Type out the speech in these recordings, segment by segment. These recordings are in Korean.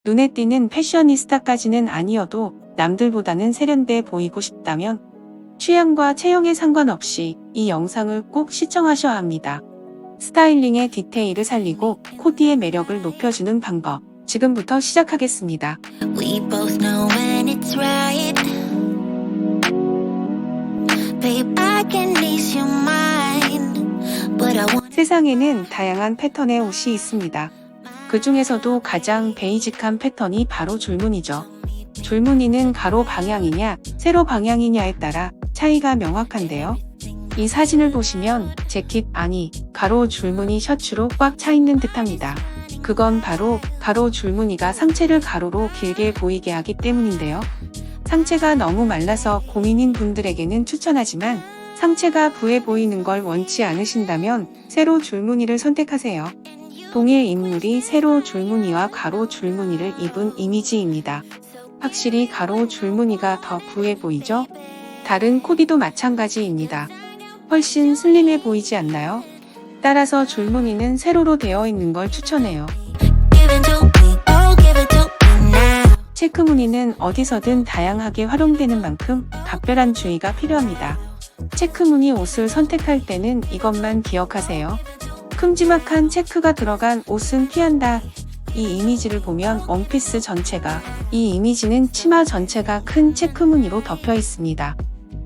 눈에 띄는 패셔니스타까지는 아니어도 남들보다는 세련돼 보이고 싶다면 취향과 체형에 상관없이 이 영상을 꼭 시청하셔야 합니다. 스타일링의 디테일을 살리고 코디의 매력을 높여주는 방법. 지금부터 시작하겠습니다. We both know when it's right. Babe, I can ease your mind, but I want. 세상에는 다양한 패턴의 옷이 있습니다. 그 중에서도 가장 베이직한 패턴이 바로 줄무늬죠. 줄무늬는 가로 방향이냐, 세로 방향이냐에 따라 차이가 명확한데요. 이 사진을 보시면 재킷 안이 가로 줄무늬 셔츠로 꽉 차 있는 듯합니다. 그건 바로 가로 줄무늬가 상체를 가로로 길게 보이게 하기 때문인데요. 상체가 너무 말라서 고민인 분들에게는 추천하지만 상체가 부해 보이는 걸 원치 않으신다면 세로 줄무늬를 선택하세요. 동일 인물이 세로 줄무늬와 가로 줄무늬를 입은 이미지입니다. 확실히 가로 줄무늬가 더 부해 보이죠? 다른 코디도 마찬가지입니다. 훨씬 슬림해 보이지 않나요? 따라서 줄무늬는 세로로 되어 있는 걸 추천해요. Give it to me, oh, give it to me now. 체크 무늬는 어디서든 다양하게 활용되는 만큼 각별한 주의가 필요합니다. 체크 무늬 옷을 선택할 때는 이것만 기억하세요. 큼지막한 체크가 들어간 옷은 피한다. 이 이미지를 보면 원피스 전체가, 이 이미지는 치마 전체가 큰 체크 무늬로 덮여 있습니다.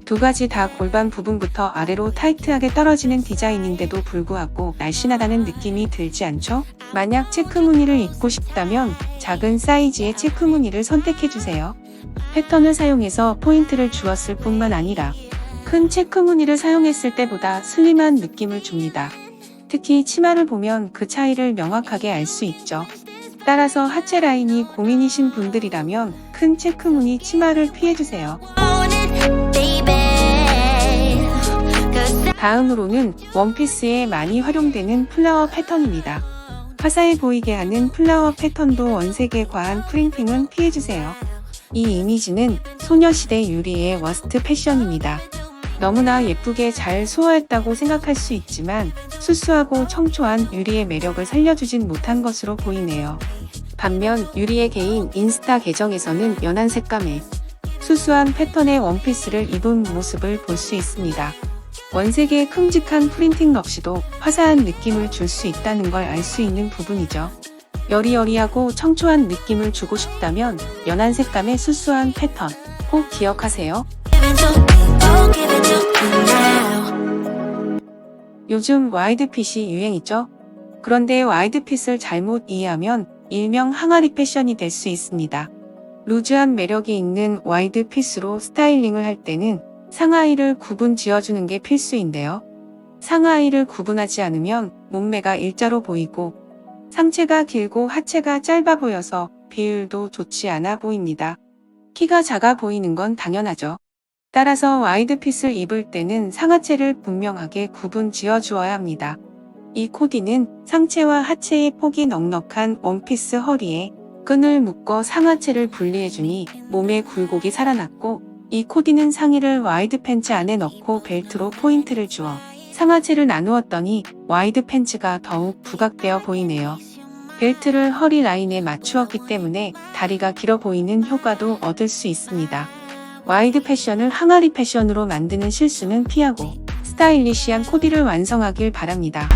두 가지 다 골반 부분부터 아래로 타이트하게 떨어지는 디자인인데도 불구하고 날씬하다는 느낌이 들지 않죠? 만약 체크 무늬를 입고 싶다면 작은 사이즈의 체크 무늬를 선택해주세요. 패턴을 사용해서 포인트를 주었을 뿐만 아니라 큰 체크 무늬를 사용했을 때보다 슬림한 느낌을 줍니다. 특히 치마를 보면 그 차이를 명확하게 알 수 있죠. 따라서 하체 라인이 고민이신 분들이라면 큰 체크 무늬 치마를 피해주세요. Want it, baby. 'Cause 다음으로는 원피스에 많이 활용되는 플라워 패턴입니다. 화사해 보이게 하는 플라워 패턴도 원색의 과한 프린팅은 피해주세요. 이 이미지는 소녀시대 유리의 워스트 패션입니다. 너무나 예쁘게 잘 소화했다고 생각할 수 있지만 수수하고 청초한 유리의 매력을 살려주진 못한 것으로 보이네요. 반면 유리의 개인 인스타 계정에서는 연한 색감의 수수한 패턴의 원피스를 입은 모습을 볼 수 있습니다. 원색의 큼직한 프린팅 없이도 화사한 느낌을 줄 수 있다는 걸 알 수 있는 부분이죠. 여리여리하고 청초한 느낌을 주고 싶다면 연한 색감의 수수한 패턴 꼭 기억하세요. give it to me, oh, give it to me now. 요즘 와이드핏이 유행이죠. 그런데 와이드핏을 잘못 이해하면 일명 항아리 패션이 될 수 있습니다. 루즈한 매력이 있는 와이드핏으로 스타일링을 할 때는 상하의를 구분 지어주는 게 필수인데요. 상하의를 구분하지 않으면 몸매가 일자로 보이고 상체가 길고 하체가 짧아 보여서 비율도 좋지 않아 보입니다. 키가 작아 보이는 건 당연하죠. 따라서 와이드핏을 입을 때는 상하체를 분명하게 구분 지어 주어야 합니다. 이 코디는 상체와 하체의 폭이 넉넉한 원피스 허리에 끈을 묶어 상하체를 분리해주니 몸의 굴곡이 살아났고, 이 코디는 상의를 와이드 팬츠 안에 넣고 벨트로 포인트를 주어 상하체를 나누었더니 와이드 팬츠가 더욱 부각되어 보이네요. 벨트를 허리 라인에 맞추었기 때문에 다리가 길어 보이는 효과도 얻을 수 있습니다. 와이드 패션을 항아리 패션으로 만드는 실수는 피하고 스타일리시한 코디를 완성하길 바랍니다.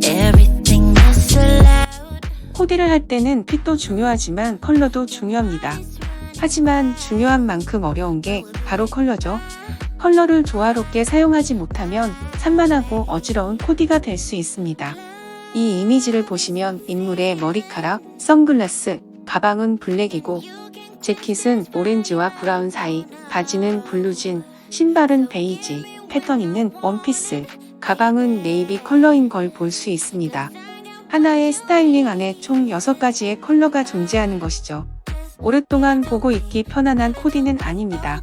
Everything is allowed. 코디를 할 때는 핏도 중요하지만 컬러도 중요합니다. 하지만 중요한 만큼 어려운 게 바로 컬러죠. 컬러를 조화롭게 사용하지 못하면 산만하고 어지러운 코디가 될 수 있습니다. 이 이미지를 보시면 인물의 머리카락, 선글라스, 가방은 블랙이고 재킷은 오렌지와 브라운 사이, 바지는 블루진, 신발은 베이지, 패턴 있는 원피스, 가방은 네이비 컬러인 걸 볼 수 있습니다. 하나의 스타일링 안에 총 6가지의 컬러가 존재하는 것이죠. 오랫동안 보고 입기 편안한 코디는 아닙니다.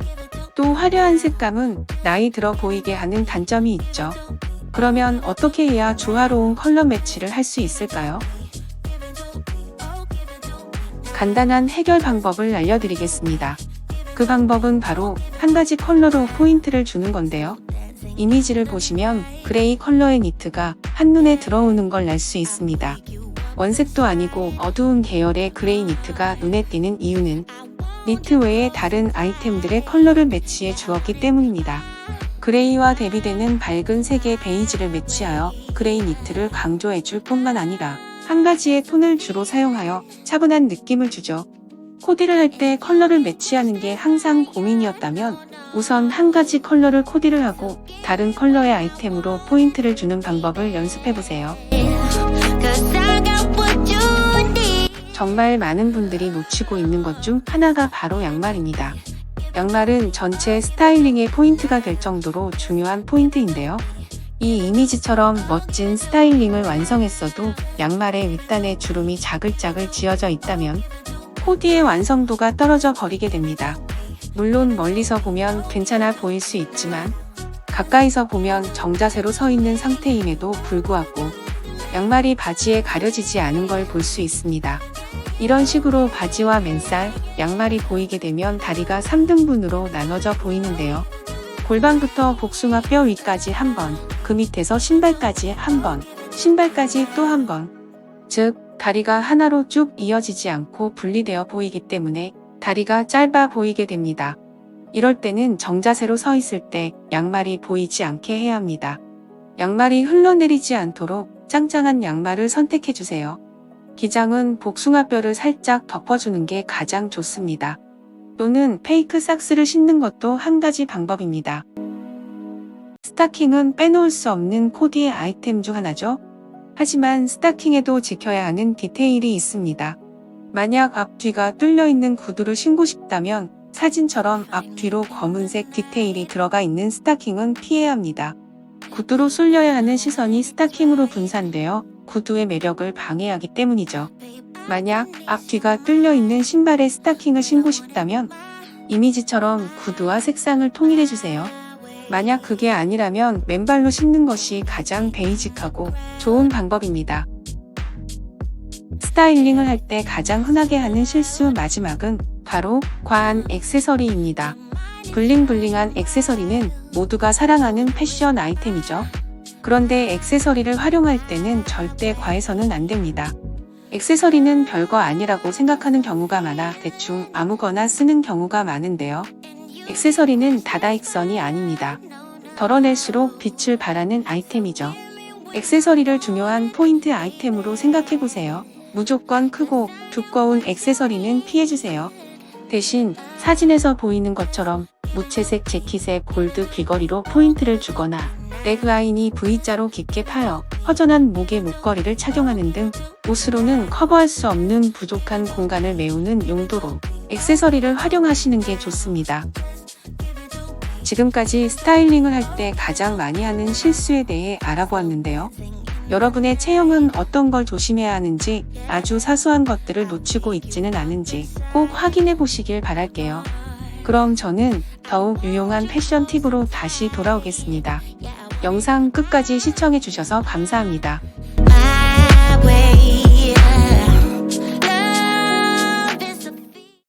또 화려한 색감은 나이 들어 보이게 하는 단점이 있죠. 그러면 어떻게 해야 조화로운 컬러 매치를 할 수 있을까요? 간단한 해결 방법을 알려드리겠습니다. 그 방법은 바로 한 가지 컬러로 포인트를 주는 건데요. 이미지를 보시면 그레이 컬러의 니트가 한눈에 들어오는 걸 알 수 있습니다. 원색도 아니고 어두운 계열의 그레이 니트가 눈에 띄는 이유는 니트 외에 다른 아이템들의 컬러를 매치해 주었기 때문입니다. 그레이와 대비되는 밝은 색의 베이지를 매치하여 그레이 니트를 강조해줄 뿐만 아니라 한 가지의 톤을 주로 사용하여 차분한 느낌을 주죠. 코디를 할 때 컬러를 매치하는 게 항상 고민이었다면 우선 한 가지 컬러를 코디를 하고 다른 컬러의 아이템으로 포인트를 주는 방법을 연습해보세요. Cause I got what you need. 정말 많은 분들이 놓치고 있는 것 중 하나가 바로 양말입니다. 양말은 전체 스타일링의 포인트가 될 정도로 중요한 포인트인데요. 이 이미지처럼 멋진 스타일링을 완성했어도 양말의 윗단에 주름이 자글자글 지어져 있다면 코디의 완성도가 떨어져 버리게 됩니다. 물론 멀리서 보면 괜찮아 보일 수 있지만 가까이서 보면 정자세로 서 있는 상태임에도 불구하고 양말이 바지에 가려지지 않은 걸 볼 수 있습니다. 이런 식으로 바지와 맨살, 양말이 보이게 되면 다리가 3등분으로 나눠져 보이는데요. 골반부터 복숭아 뼈 위까지 한 번, 그 밑에서 신발까지 한 번, 신발까지 또 한 번. 즉, 다리가 하나로 쭉 이어지지 않고 분리되어 보이기 때문에 다리가 짧아 보이게 됩니다. 이럴 때는 정자세로 서 있을 때 양말이 보이지 않게 해야 합니다. 양말이 흘러내리지 않도록 짱짱한 양말을 선택해주세요. 기장은 복숭아뼈를 살짝 덮어주는 게 가장 좋습니다. 또는 페이크 삭스를 신는 것도 한 가지 방법입니다. 스타킹은 빼놓을 수 없는 코디의 아이템 중 하나죠. 하지만 스타킹에도 지켜야 하는 디테일이 있습니다. 만약 앞뒤가 뚫려있는 구두를 신고 싶다면 사진처럼 앞뒤로 검은색 디테일이 들어가 있는 스타킹은 피해야 합니다. 구두로 쏠려야 하는 시선이 스타킹으로 분산되어 구두의 매력을 방해하기 때문이죠. 만약 앞뒤가 뚫려있는 신발에 스타킹을 신고 싶다면 이미지처럼 구두와 색상을 통일해주세요. 만약 그게 아니라면 맨발로 신는 것이 가장 베이직하고 좋은 방법입니다. 스타일링을 할 때 가장 흔하게 하는 실수 마지막은 바로 과한 액세서리입니다. 블링블링한 액세서리는 모두가 사랑하는 패션 아이템이죠. 그런데 액세서리를 활용할 때는 절대 과해서는 안 됩니다. 액세서리는 별거 아니라고 생각하는 경우가 많아 대충 아무거나 쓰는 경우가 많은데요. 액세서리는 다다익선이 아닙니다. 덜어낼수록 빛을 발하는 아이템이죠. 액세서리를 중요한 포인트 아이템으로 생각해보세요. 무조건 크고 두꺼운 액세서리는 피해주세요. 대신 사진에서 보이는 것처럼 무채색 재킷에 골드 귀걸이로 포인트를 주거나 넥라인이 V자로 깊게 파여 허전한 목의 목걸이를 착용하는 등 옷으로는 커버할 수 없는 부족한 공간을 메우는 용도로 액세서리를 활용하시는 게 좋습니다. 지금까지 스타일링을 할 때 가장 많이 하는 실수에 대해 알아보았는데요. 여러분의 체형은 어떤 걸 조심해야 하는지, 아주 사소한 것들을 놓치고 있지는 않은지 꼭 확인해 보시길 바랄게요. 그럼 저는 더욱 유용한 패션 팁으로 다시 돌아오겠습니다. 영상 끝까지 시청해 주셔서 감사합니다. My way.